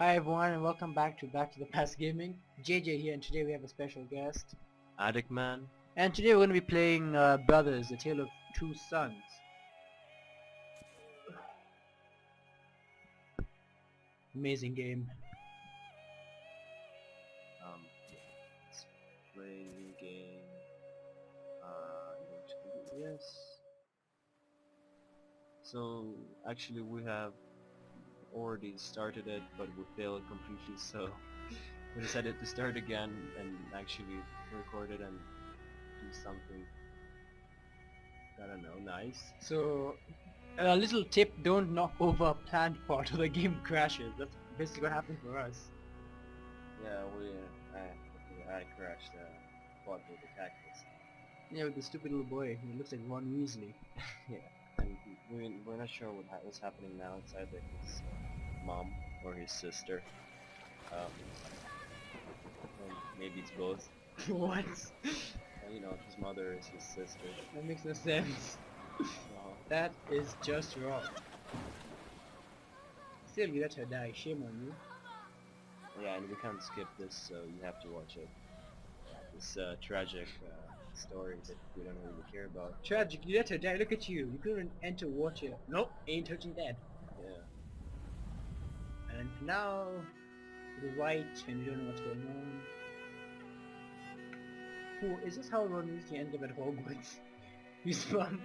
Hi everyone and welcome back to the Past Gaming. JJ here and today we have a special guest. Addict Man. And today we're going to be playing Brothers, A Tale of Two Sons. Amazing game. Let's play the game. Yes. So actually we have already started it, but we failed completely. So we decided to start again and actually record it and do something. I don't know, nice. So, a little tip, don't knock over a planned part or the game crashes. That's basically what happened for us. Yeah, I crashed the pot with the cactus. Yeah, with the stupid little boy. He looks like Ron Weasley. Yeah, and we're not sure what's happening now. It's either his mom or his sister. Or maybe it's both. What? You know, his mother is his sister. That makes no sense. That is just wrong. Still, you let her die. Shame on you. Yeah, and we can't skip this, so you have to watch it. This tragic story that we don't really care about. Tragic, you let her die. Look at you. You couldn't enter water. Nope, ain't touching that. Yeah. And now, it is white and you don't know what's going on. Who is this how Ron Weasley ended up at Hogwarts? His mom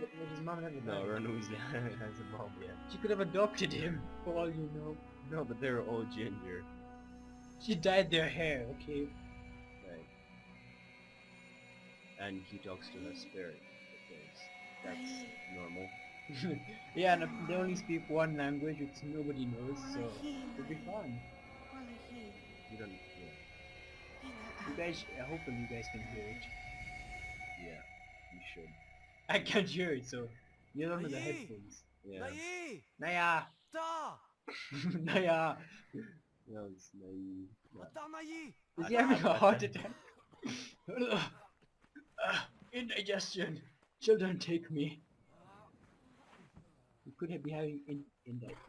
never died. No, Ron Weasley has a mom, yeah. She could have adopted him, for all you know. No, but they're all ginger. She dyed their hair, okay? Right. And he talks to her spirit, because that's normal. Yeah, and they only speak one language which nobody knows, so it'll be fun. You don't, You guys, hopefully you guys can hear it. yeah, you should. I can't hear it, so you're under the headphones. Yeah. Naya! Naya! No, it's Nayayoo. Is he having a heart attack? Indigestion! Children, take me. You could be having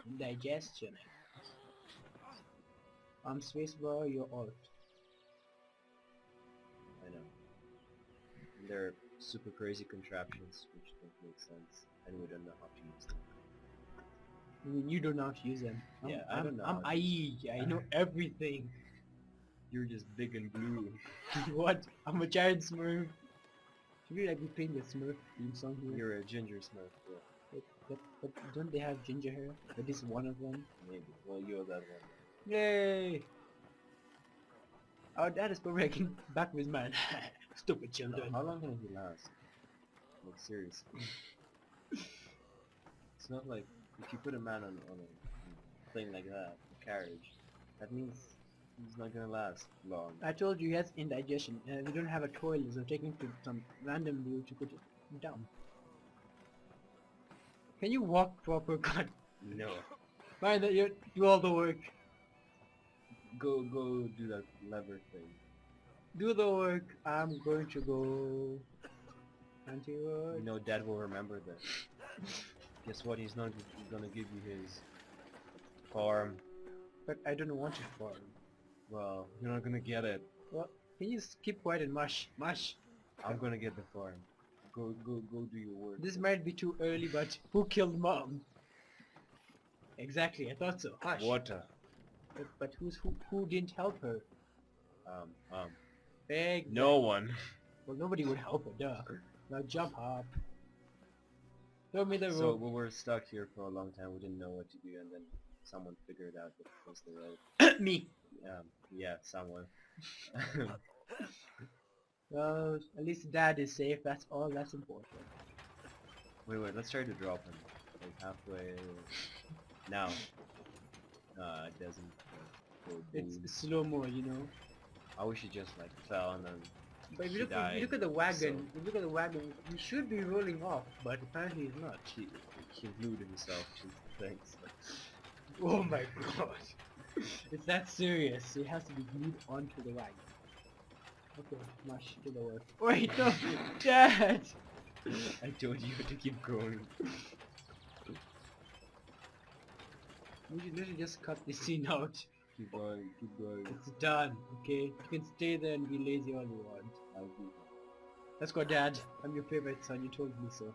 indigestion. Spacebar, you're alt. I know. And they're super crazy contraptions which don't make sense, and we don't know how to use them. I mean, you don't know how to use them. Yeah, I don't know I'm how to- IE, I know everything. You're just big and blue. What? I'm a giant smurf. Should we like be playing the smurf theme song here? You're a ginger smurf, yeah. But don't they have ginger hair? At least one of them. Maybe. Well, you're that one. Yay! Our dad is probably like back with his man. Stupid children. How long can he last? Like, seriously. It's not like, if you put a man on a thing like that, a carriage, that means he's not gonna last long. I told you he has indigestion, and we don't have a toilet, so taking to some random dude to put it down. Can you walk proper? God. No. Fine, that you do all the work. Go do that lever thing. Do the work. I'm going to go. Anti-work. You know, Dad will remember this. Guess what? He's not gonna give you his farm. But I don't want to farm. Well, you're not gonna get it. Well, can you just keep quiet and mush? Mush. I'm gonna get the farm. Go do your work. This might be too early, but who killed Mom? Exactly, I thought so. Hush. Water. But who didn't help her? Beg. No one. Well, nobody would help her, duh. Now jump up. Show me the So rope. we were stuck here for a long time. We didn't know what to do, and then someone figured out that it was the road. Me. Yeah, someone. Well, at least Dad is safe. That's all that's important. Wait, let's try to drop him. Like halfway. Now. It doesn't go boom. It's slow-mo, you know. I wish he just like fell and then But if he you died. look at the wagon, So if you look at the wagon, he should be rolling off, but apparently he's not. he glued himself to things. Oh my god. It's that serious. It has to be glued onto the wagon. Okay, mush to the work. Wait, no! Dad! I told you to keep going. We should literally just cut this scene out. Keep going, keep going. It's done, okay? You can stay there and be lazy all you want. I'll do that. Let's go, Dad. I'm your favorite son, you told me so.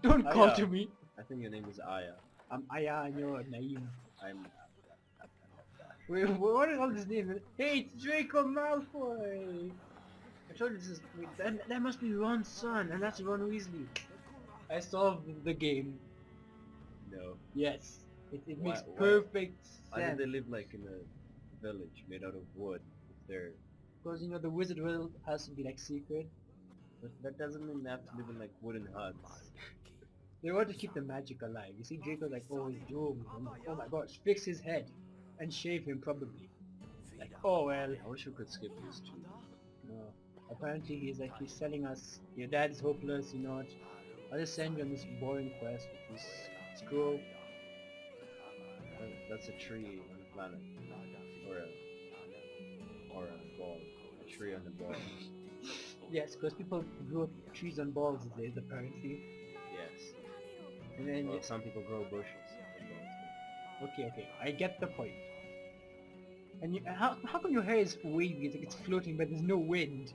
Don't call Aya. to me. I think your name is Aya. I'm Aya and you're Nayayoo. I'm... Wait, what are all these names? Hey, it's Draco Malfoy! I told you this is... Wait, that must be Ron's son, and that's Ron Weasley. I solved the game. No. Yes. It Why- makes why- perfect Why did sense. they live like in a village made out of wood? If they're... Because, you know, the wizard world has to be, like, secret. That doesn't mean they have to live in like wooden huts. They want to keep the magic alive. You see, Draco's like, oh, he's doomed. Oh my gosh, fix his head. And shave him, probably. Like, oh well. I wish we could skip these two. No. Apparently he's like, he's telling us, your dad's hopeless, you know what? I'll just send you on this boring quest with this scroll. That's a tree on a planet. Or a ball. A tree on a ball. Yes, because people grow trees on balls these days, apparently. Yes. And then, Well, some people grow bushes on balls. okay, I get the point. And you, how come your hair is wavy? It's like it's floating, but there's no wind.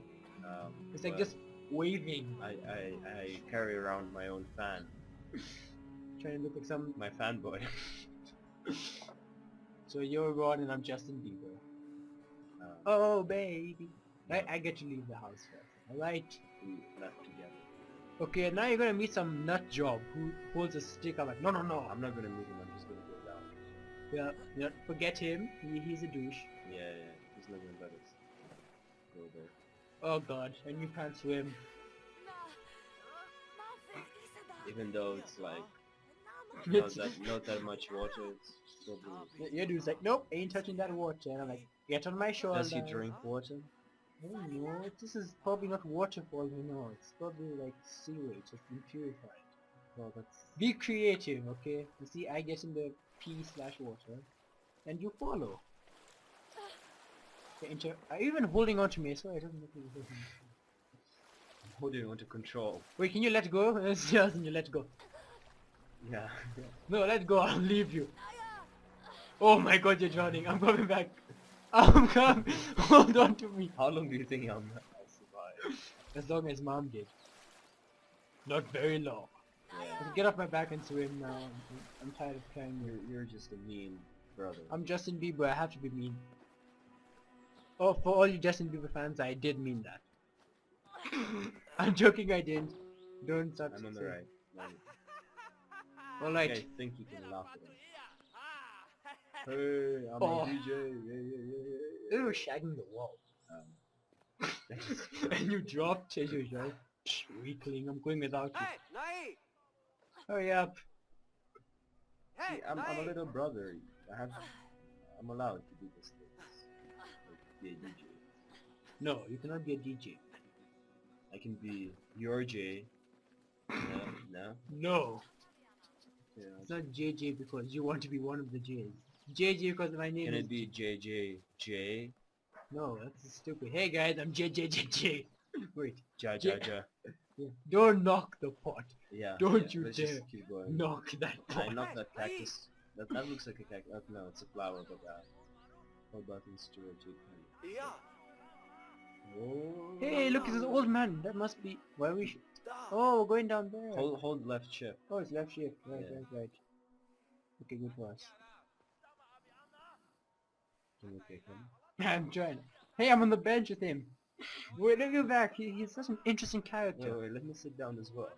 It's like well, just waving. I carry around my own fan. Trying to look like some... My fanboy. So you're Ron and I'm Justin Bieber. Oh baby. I get to leave the house first. Alright? We left together. Okay, now you're gonna meet some nut job who holds a stick. I'm like, no. I'm not gonna meet him, I'm just gonna go down. Yeah, forget him. He's a douche. Yeah, he's not gonna let us go there. Oh god, and you can't swim. Even though it's like It's- not that much water, it's probably... Your dude's like, nope, ain't touching that water. And I'm like, get on my shoulder. Does he drink water? I don't know. This is probably not waterfall, you know. It's probably like sewage. It's been purified. Well, that's... Be creative, okay? You see, I get in the P/water, and you follow. Okay, are you even holding on to me? Sorry, I don't know. Who do you want to control? Wait, can you let go? Yes, and you let go. Yeah. No, let go. I'll leave you. Oh my God, you're drowning. I'm coming back. I'm coming. Hold on to me. How long do you think I'll survive? As long as Mom did. Not very long. Yeah. Get off my back and swim now. I'm tired of carrying you. You're just a mean brother. I'm Justin Bieber. I have to be mean. Oh, for all you Justin Bieber fans, I did mean that. I'm joking, I didn't. Don't start. I'm on the right. Alright. I think you can laugh at him. Hey, I'm Oh. a DJ. Yeah. They were shagging the wall. Um, And you dropped as usual. Weakling, I'm going without you. Hurry up. See, I'm a little brother. I'm allowed to do this thing. Like, be a DJ. No, you cannot be a DJ. I can be your J. No? No. Yeah. It's not JJ because you want to be one of the J's. JJ because my name Can is... it be JJJ? No, that's stupid. Hey guys, I'm JJJJ. Wait. Ja. Yeah. Don't knock the pot. Yeah. Don't you let's dare just keep going. knock that I pot. knocked that cactus. That looks like a cactus. No, it's a flower, but all buttons to rotate. Oh. Hey, look, it's an old man. That must be where we should... Oh, we're going down there. Hold left shift. Oh, it's left shift. Right. Okay, good for us. Can you pick him? I'm trying. Hey, I'm on the bench with him. Wait, let me go back. He's such an interesting character. Wait, let me sit down as well.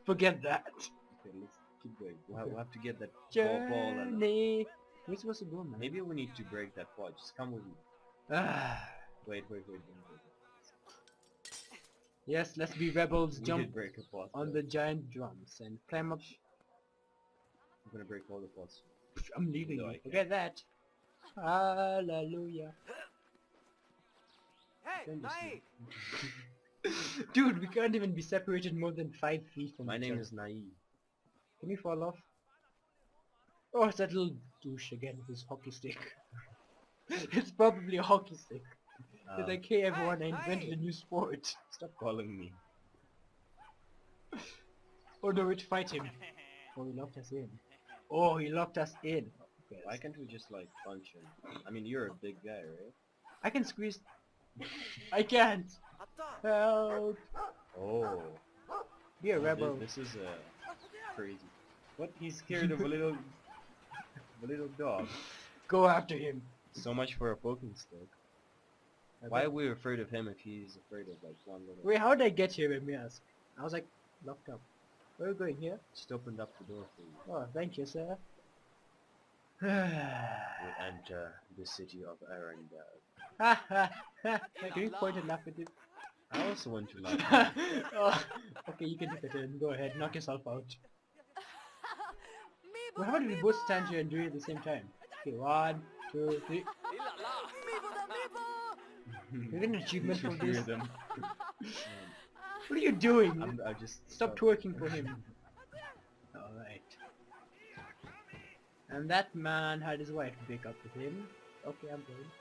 Forget that. Okay, let's keep going. We'll have to get that ball and... Journey. We're supposed to go, man. Maybe we need to break that pot. Just come with me. Ah. Wait. Yes, let's be rebels. We Jump did break a pot. on the giant drums and climb up. I'm gonna break all the pots. I'm leaving No, you. I can't. Forget that. Hallelujah. Dude, we can't even be separated more than 5 feet from My each name other. is Nayayoo. Can we fall off? Oh, it's that little douche again with his hockey stick. It's probably a hockey stick. It's like, hey everyone, I invented a new sport. Stop calling me. Oh no, we'd fight him. Oh, he locked us in. Oh, he locked us in. Yes. Why can't we just like punch him? I mean, you're a big guy, right? I can squeeze. I can't. Help! Oh. Be a Oh, rebel. This is crazy. What? He's scared of a little dog. Go after him. So much for a poking stick. Why are we afraid of him if he's afraid of like one little... Wait, how did I get here, let me ask? I was like locked up. Where are we going here? Just opened up the door for you. Oh, thank you, sir. We enter the city of Arendelle. Ha ha ha! Can you point and laugh at it? I also want to laugh. Oh, okay, you can take a turn. Go ahead, knock yourself out. Well, how about we both stand here and do it at the same time? Okay, 1, 2, 3. You're getting an achievement for this. Hear them. What are you doing? I just Stop twerking for him. Alright. And that man had his wife break up with him. Okay, I'm going.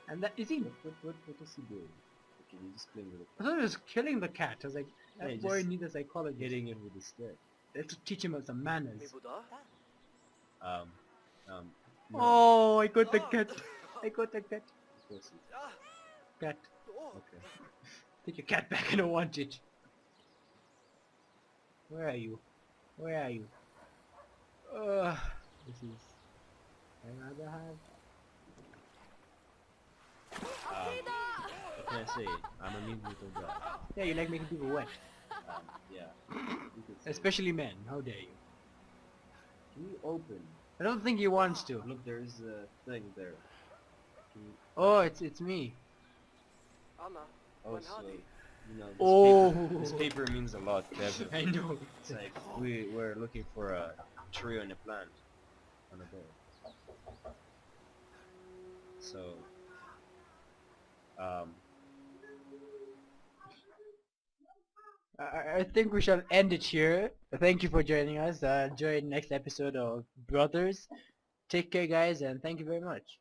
And that is he. What is he doing? Okay, he's just playing with it. I thought he was killing the cat. I was like, that Yeah, boy just needs a psychologist. Hitting it with a stick. Let's teach him some manners. No. Oh, I got the cat. I got the cat. Pussy. Cat. Okay. Take your cat back. I don't want it. Where are you? Where are you? This is... I'd rather have... What can I say? I'm a mean little guy. Yeah, you like making people wet. Yeah. You could say. Especially men. How dare you? Can you open? I don't think he wants to. Look, there's a thing there. Can you... Oh, it's me. Oh, so, you know, this paper means a lot to everyone. I know. It's like we're looking for a tree and a plant on a boat. So, I think we shall end it here. Thank you for joining us. Enjoy the next episode of Brothers. Take care, guys, and thank you very much.